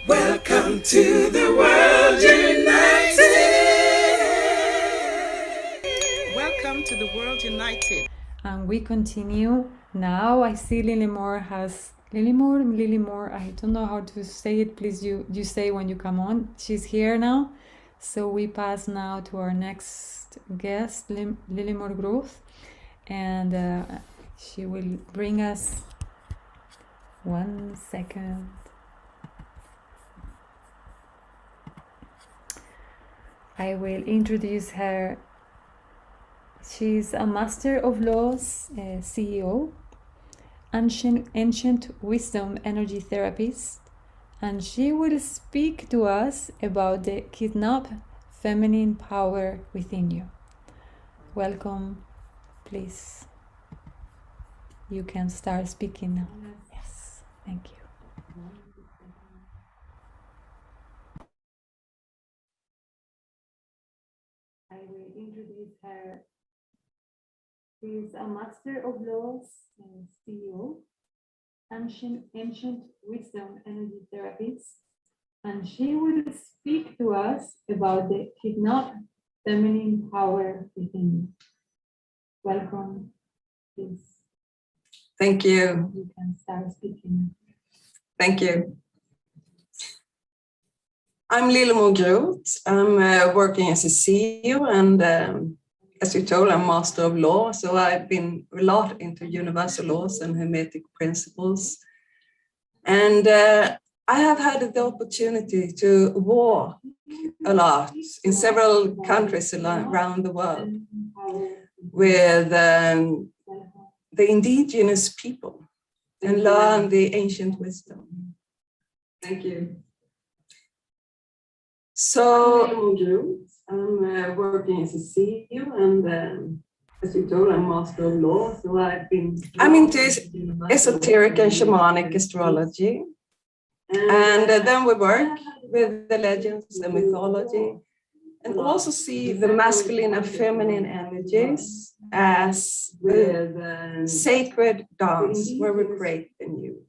Welcome to the World United. Welcome to the World United. And we continue. Now I see Lillimore, I don't know how to say it. Please, you say when you come on. She's here now. So we pass now to our next guest, Lillimore Groth. And she will bring us 1 second. I will introduce her. She's a Master of Laws CEO, ancient wisdom energy therapist, and she will speak to us about the kidnapped feminine power within you. Welcome, please. You can start speaking now. Yes, thank you. I will introduce her. She's a Master of Laws and CEO, ancient wisdom energy therapist, and she will speak to us about the kidnapped feminine power within you. Welcome, please. Thank you. You can start speaking. Thank you. I'm Lillimore Groth. I'm working as a CEO and as you told, I'm Master of Law. So I've been a lot into universal laws and hermetic principles. And I have had the opportunity to walk a lot in several countries around the world with the indigenous people and learn the ancient wisdom. Thank you. So I'm working as a CEO and as you told, I'm Master of Law. So I'm into esoteric and shamanic astrology. And then we work with the legends, the mythology, and also see the masculine and feminine energies as the sacred dance where we create the new.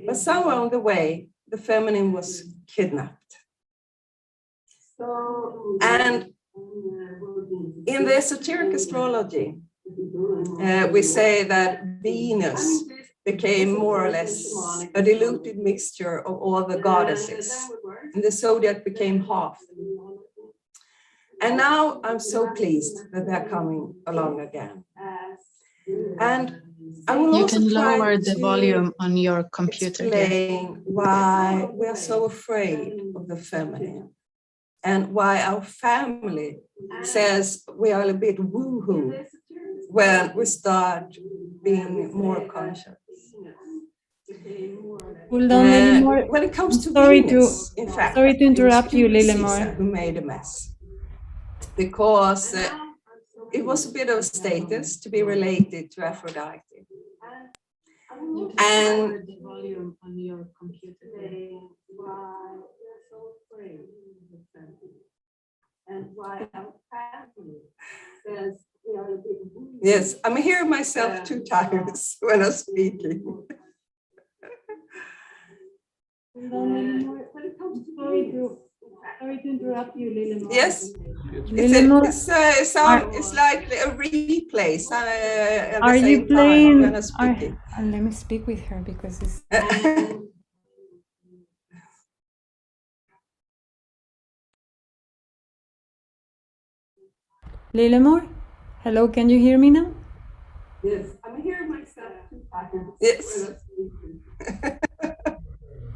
But somewhere on the way, the feminine was kidnapped. And in the esoteric astrology, we say that Venus became more or less a diluted mixture of all the goddesses, and the zodiac became half. And now I'm so pleased that they're coming along again. And I will also lower the volume on your computer. Explain why we are so afraid of the feminine and why our family says we are a bit woohoo when we start being more conscious. Hold on, Lillimore. When it comes to Venus, in fact, sorry to interrupt you, Lillimore. Who made a mess because it was a bit of a status to be related to Aphrodite. And the volume on your computer. And why our family says we are a bit. Yes, I'm hearing myself 2 times when I'm speaking. Sorry to interrupt you, Lillimore. Yes, Lillimore, it's like a replay. are you playing? When I'm speaking. Let me speak with her because it's. Lillimore, hello, can you hear me now? Yes, I'm hearing myself 2 times. Yes.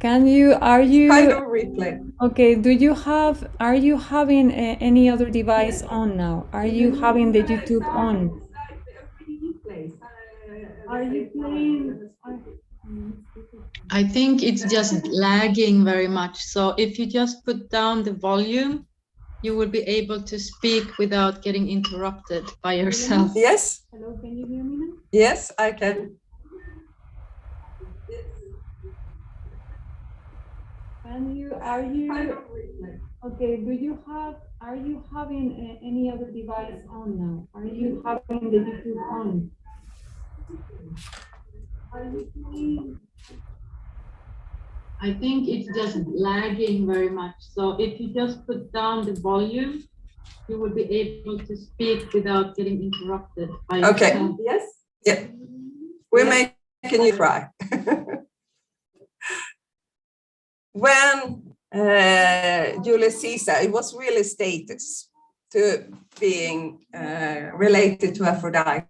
Are you? Kind of replay. Okay, are you having any other device on now? Are you having the YouTube on? Are you playing? I think it's just lagging very much. So if you just put down the volume, you will be able to speak without getting interrupted by yourself. Yes. Hello, can you hear me now? Yes, I can. Okay, are you having any other device on now? Are you having the YouTube on? Are you playing? I think it's just lagging very much. So if you just put down the volume, you will be able to speak without getting interrupted by Okay. yourself. Yes. Yeah. We're making you try. When Julius Caesar, it was really status to being related to Aphrodite.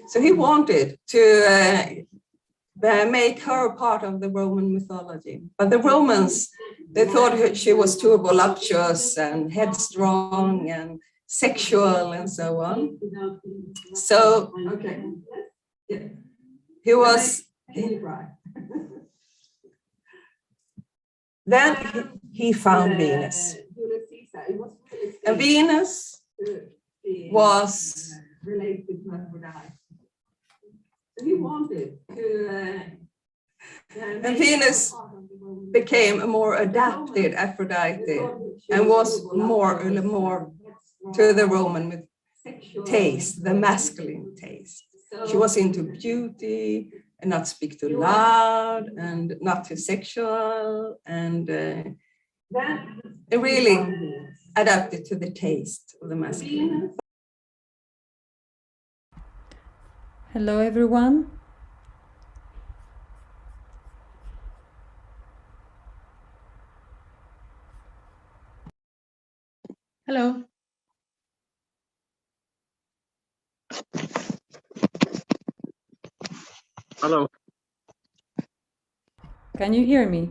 So he wanted to make her part of the Roman mythology. But the Romans, they thought she was too voluptuous and headstrong and sexual and so on. So he was, then he found Venus. And Venus was related to Aphrodite. He wanted to, and Venus became a more adapted Aphrodite and was more to the Roman taste, the masculine taste. She was into beauty and not speak too loud and not too sexual and really adapted to the taste of the masculine. Hello, everyone. Hello. Hello. Can you hear me?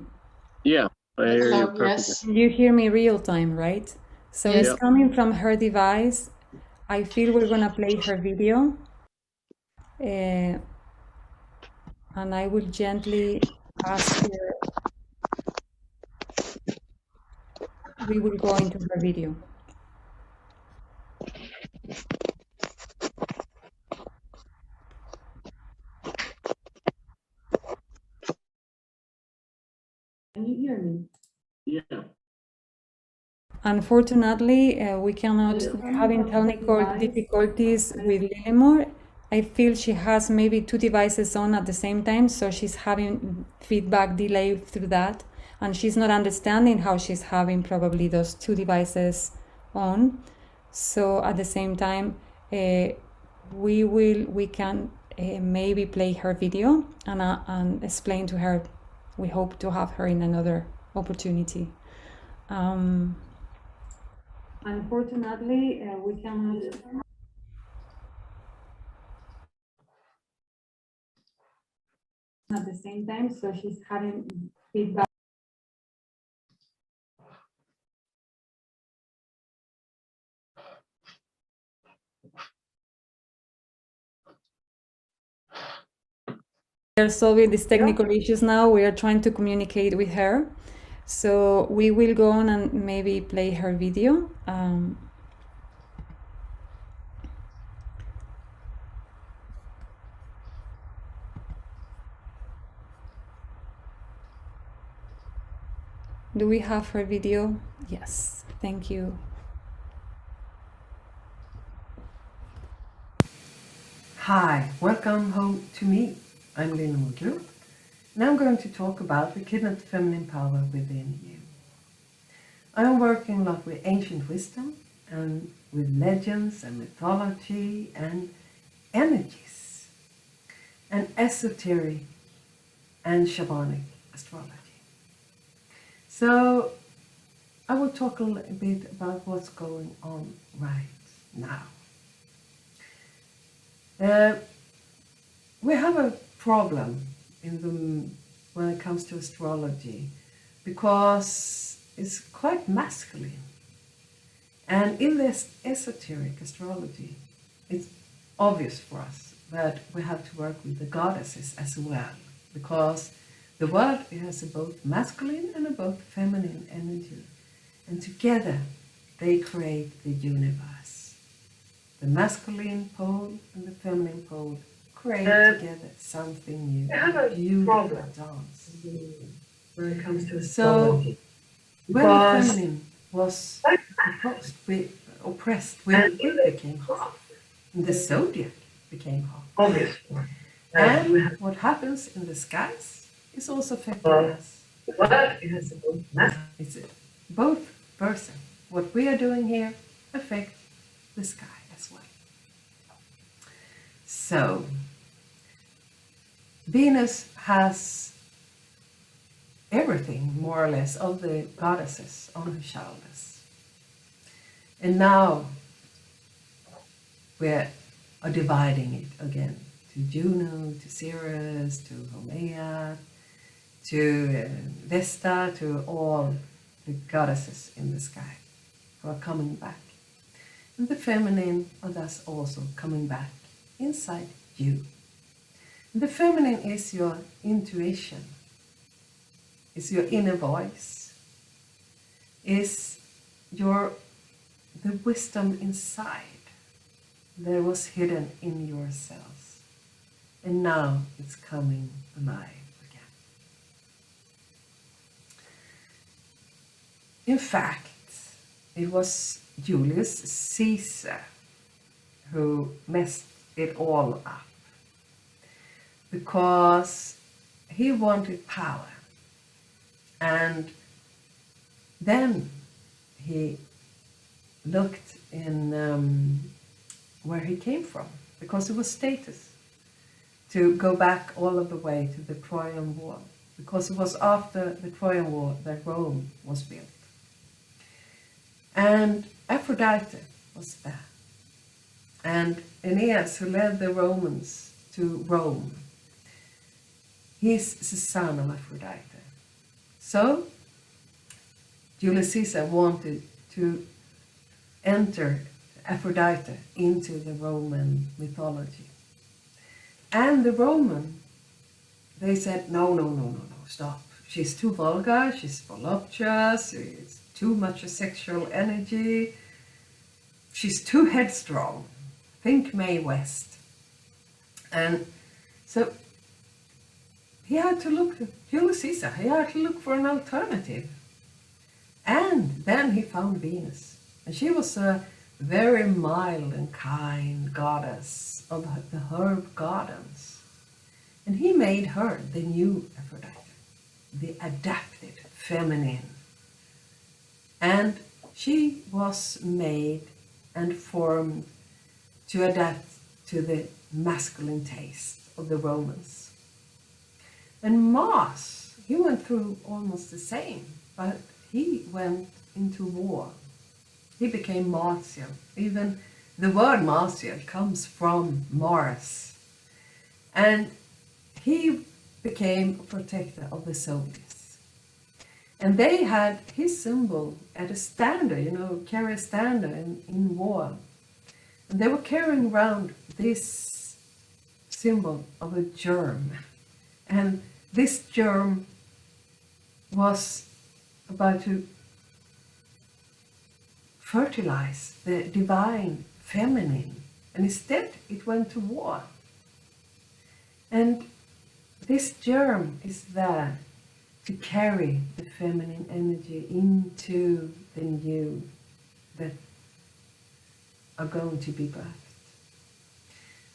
Yeah, I hear you Hello, perfectly. yes. You hear me real time, right? So Yes. it's coming from her device. I feel we're gonna play her video. And I will gently ask her. We will go into her video. Can you hear me? Yeah. Unfortunately, we cannot. We're having technical difficulties with Lilimore. I feel she has maybe two devices on at the same time, so she's having feedback delay through that, and she's not understanding how she's having probably those two devices on. So at the same time, we can maybe play her video and explain to her. We hope to have her in another opportunity. Unfortunately, we cannot. At the same time, so she's having feedback. We are solving these technical issues now. We are trying to communicate with her. So we will go on and maybe play her video. Do we have her video? Yes, thank you. Hi, welcome home to me. I'm Lena Moglu, and I'm going to talk about the kidnapped feminine power within you. I am working a lot with ancient wisdom and with legends and mythology and energies and esoteric and shamanic astrology. So I will talk a little bit about what's going on right now. We have a problem when it comes to astrology because it's quite masculine. And in this esoteric astrology, it's obvious for us that we have to work with the goddesses as well, because the world has a both masculine and a both feminine energy. And together they create the universe. The masculine pole and the feminine pole create together something new, a beautiful dance. When it comes to So when the feminine was oppressed, when it became hot, and the zodiac became hot. obviously. And what happens in the skies? is also affecting us. It's both versa. What we are doing here affects the sky as well. So, Venus has everything, more or less, of the goddesses on her shoulders. And now we are dividing it again to Juno, to Ceres, to Haumea, to Vesta, to all the goddesses in the sky who are coming back. And the feminine are thus also coming back inside you. And the feminine is your intuition, is your inner voice, is the wisdom inside that was hidden in your cells. And now it's coming alive again. In fact, it was Julius Caesar who messed it all up because he wanted power. And then he looked in where he came from, because it was status to go back all of the way to the Trojan War, because it was after the Trojan War that Rome was built. And Aphrodite was there. And Aeneas, who led the Romans to Rome, he's the son of Aphrodite. So Julius Caesar wanted to enter Aphrodite into the Roman mythology. And the Roman, they said, no, stop. She's too vulgar, she's voluptuous, it's too much sexual energy, she's too headstrong. Think Mae West. And so he had to look, Julius Caesar, he had to look for an alternative. And then he found Venus. And she was a very mild and kind goddess of the herb gardens. And he made her the new Aphrodite, the adapted feminine. And she was made and formed to adapt to the masculine taste of the Romans. And Mars, he went through almost the same, but he went into war. He became martial. Even the word martial comes from Mars. And he became a protector of the soldiers. And they had his symbol at a standard, carry a standard in war. And they were carrying around this symbol of a germ. And this germ was about to fertilize the divine feminine. And instead it went to war. And this germ is there to carry the feminine energy into the new that are going to be birthed.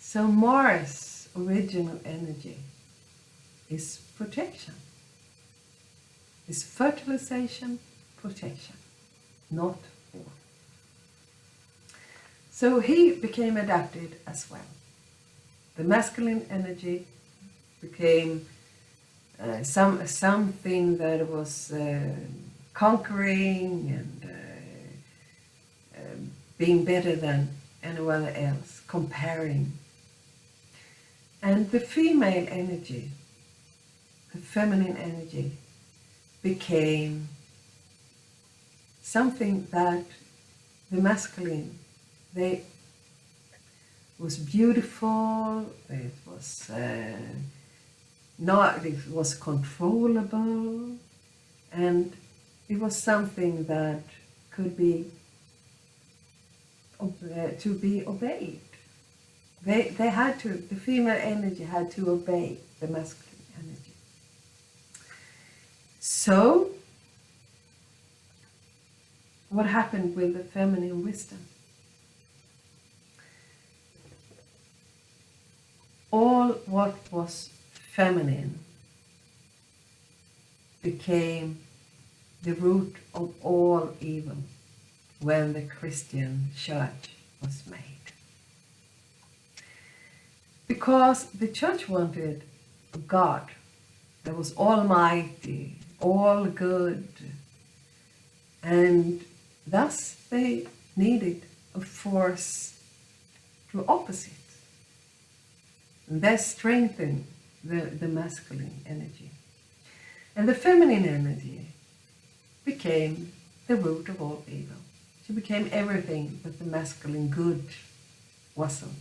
So Mars' original energy is protection. Is fertilization, protection, not war. So he became adapted as well. The masculine energy became something that was conquering and being better than anyone else, comparing. And the female energy, the feminine energy, became something that the masculine, it was beautiful, it was controllable, and it was something that could be to be obeyed. They had to, the female energy had to obey the masculine energy. So, what happened with the feminine wisdom? All what was feminine became the root of all evil when the Christian church was made. Because the church wanted a God that was almighty, all good, and thus they needed a force to opposite. And that strengthened the masculine energy. And the feminine energy became the root of all evil. She became everything that the masculine good wasn't.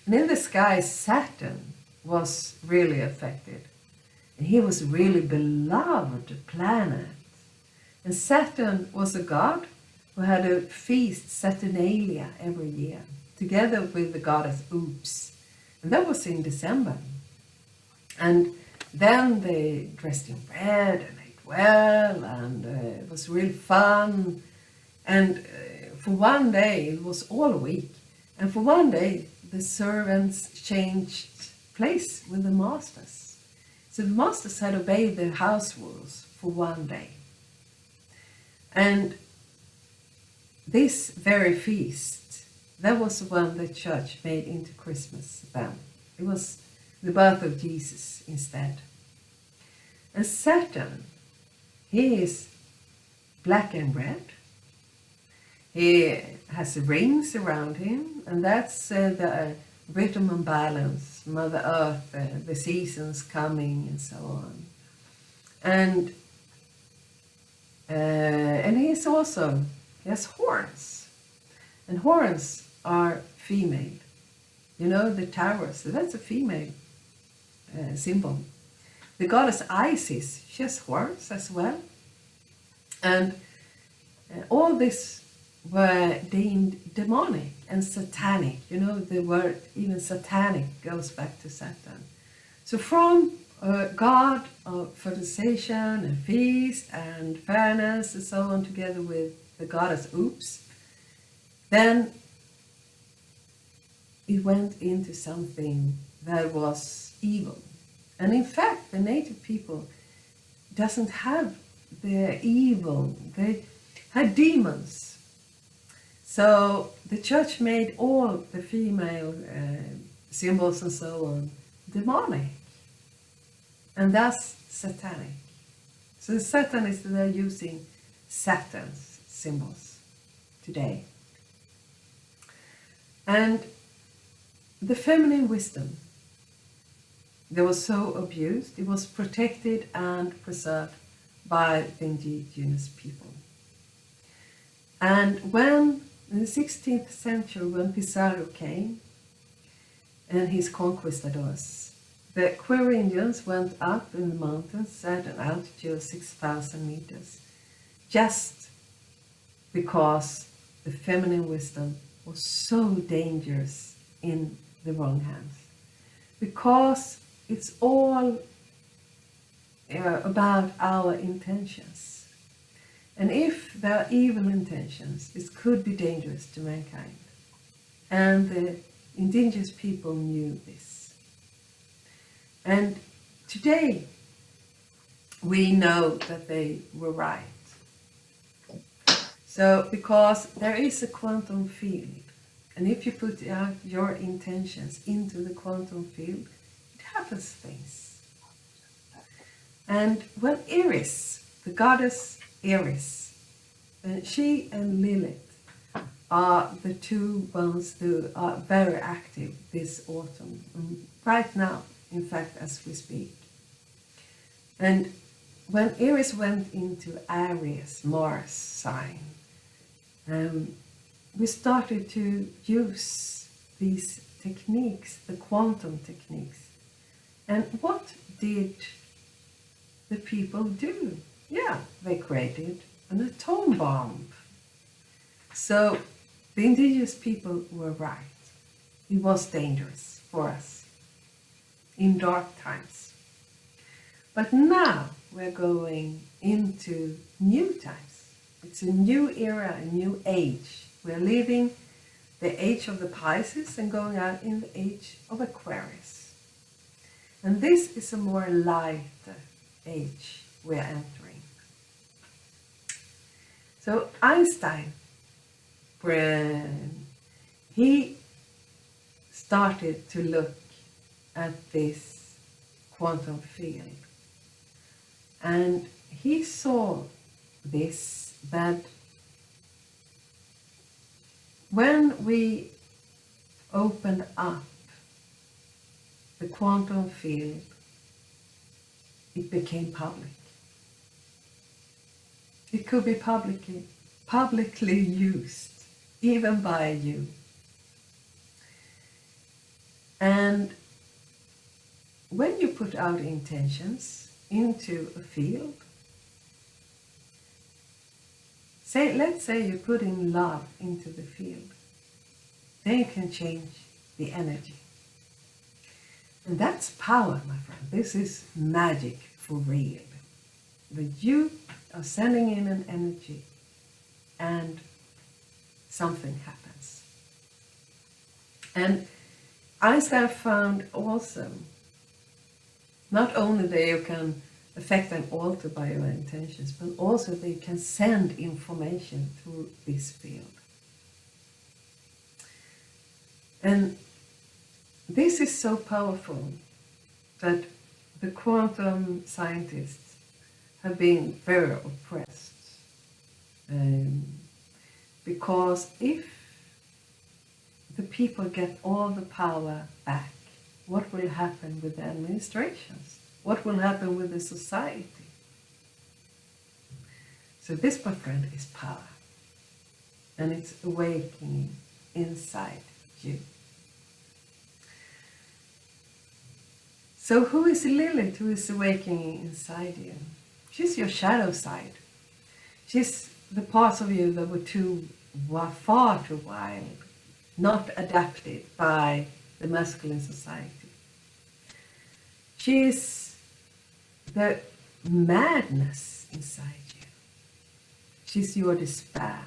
And in the sky, Saturn was really affected. And he was really beloved planet. And Saturn was a god who had a feast, Saturnalia, every year, together with the goddess Oops. And that was in December. And then they dressed in red and ate well, and it was real fun. And for one day, it was all week, and for one day, the servants changed place with the masters. So the masters had obeyed the house rules for one day. And this very feast, that was the one the church made into Christmas then. It was the birth of Jesus instead. And Saturn, he is black and red. He has rings around him, and that's the rhythm and balance, Mother Earth, the seasons coming, and so on. And he has horns, and horns are female. You know, the Taurus, that's a female symbol. The goddess Isis, she has horns as well. And all this were deemed demonic and satanic. You know, the word even satanic goes back to Saturn. So from god of fertilization and feast and fairness and so on, together with the goddess Oops, then it went into something that was evil. And in fact, the native people doesn't have the evil. They had demons. So the church made all the female symbols and so on demonic, and thus satanic. So the Satanists, they're using Saturn's symbols today. And the feminine wisdom that was so abused, it was protected and preserved by the indigenous people. And when, in the 16th century, when Pizarro came and his conquistadors, the Queer Indians went up in the mountains at an altitude of 6,000 meters, just because the feminine wisdom was so dangerous in the wrong hands. Because it's all about our intentions. And if there are evil intentions, it could be dangerous to mankind. And the indigenous people knew this. And today, we know that they were right. So, because there is a quantum field, and if you put out your intentions into the quantum field, it happens things. And when Eris, the goddess Eris, she and Lilith are the two ones who are very active this autumn, right now, in fact, as we speak. And when Eris went into Aries, Mars sign, we started to use these techniques, the quantum techniques. And what did the people do? Yeah, they created an atom bomb. So the indigenous people were right. It was dangerous for us in dark times. But now we're going into new times. It's a new era, a new age. We're leaving the age of the Pisces and going out in the age of Aquarius. And this is a more light age we're entering. So Einstein, he started to look at this quantum field, and he saw this, that when we opened up the quantum field, it became public. It could be publicly used, even by you. And when you put out intentions into a field, let's say you put in love into the field, then you can change the energy. And that's power, my friend. This is magic for real. That you are sending in an energy and something happens. And Einstein found also, not only that you can affect and alter by your intentions, but also they can send information through this field. And this is so powerful that the quantum scientists have been very oppressed. Because if the people get all the power back, what will happen with the administrations? What will happen with the society? So this, my friend, is power. And it's awakening inside you. So who is Lilith, who is awakening inside you? She's your shadow side. She's the parts of you that were far too wild, not adapted by the masculine society. She's the madness inside you. She's your despair.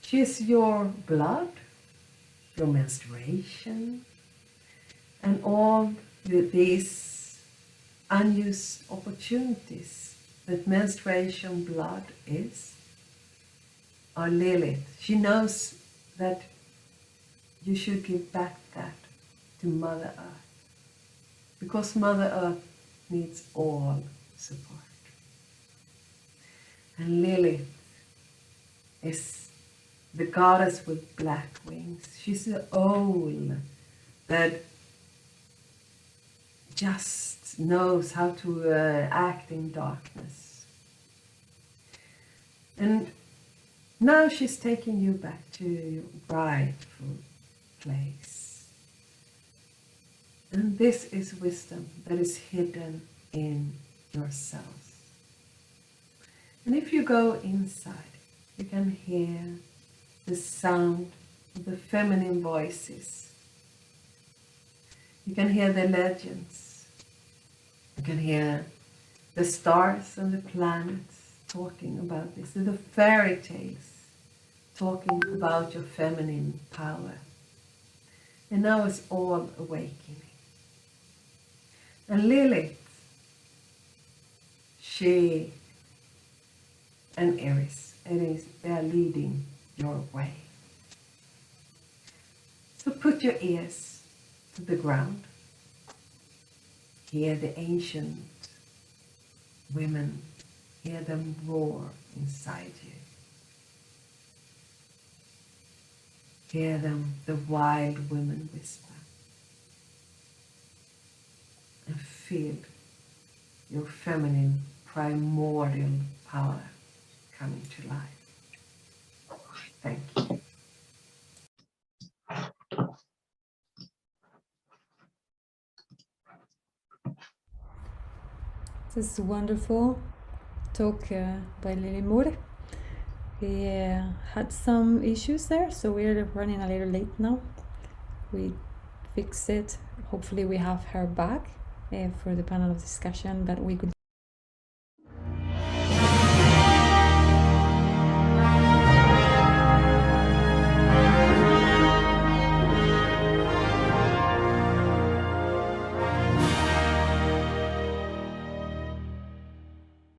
She's your blood, your menstruation, and all these unused opportunities that menstruation blood are Lilith. She knows that you should give back that to Mother Earth, because Mother Earth needs all support. And Lilith is the goddess with black wings. She's the owl that just knows how to act in darkness. And now she's taking you back to your rightful place. And this is wisdom that is hidden in yourself. And if you go inside, you can hear the sound of the feminine voices. You can hear the legends. You can hear the stars and the planets talking about this, the fairy tales talking about your feminine power. And now it's all awakening. And Lilith, she and Eris, they are leading your way. So put your ears to the ground. Hear the ancient women, hear them roar inside you. Hear them, the wild women whisper. And feel your feminine primordial power coming to life. Thank you. This is wonderful talk by Lily Moore. We had some issues there, so we're running a little late now. We fixed it. Hopefully we have her back for the panel of discussion that we could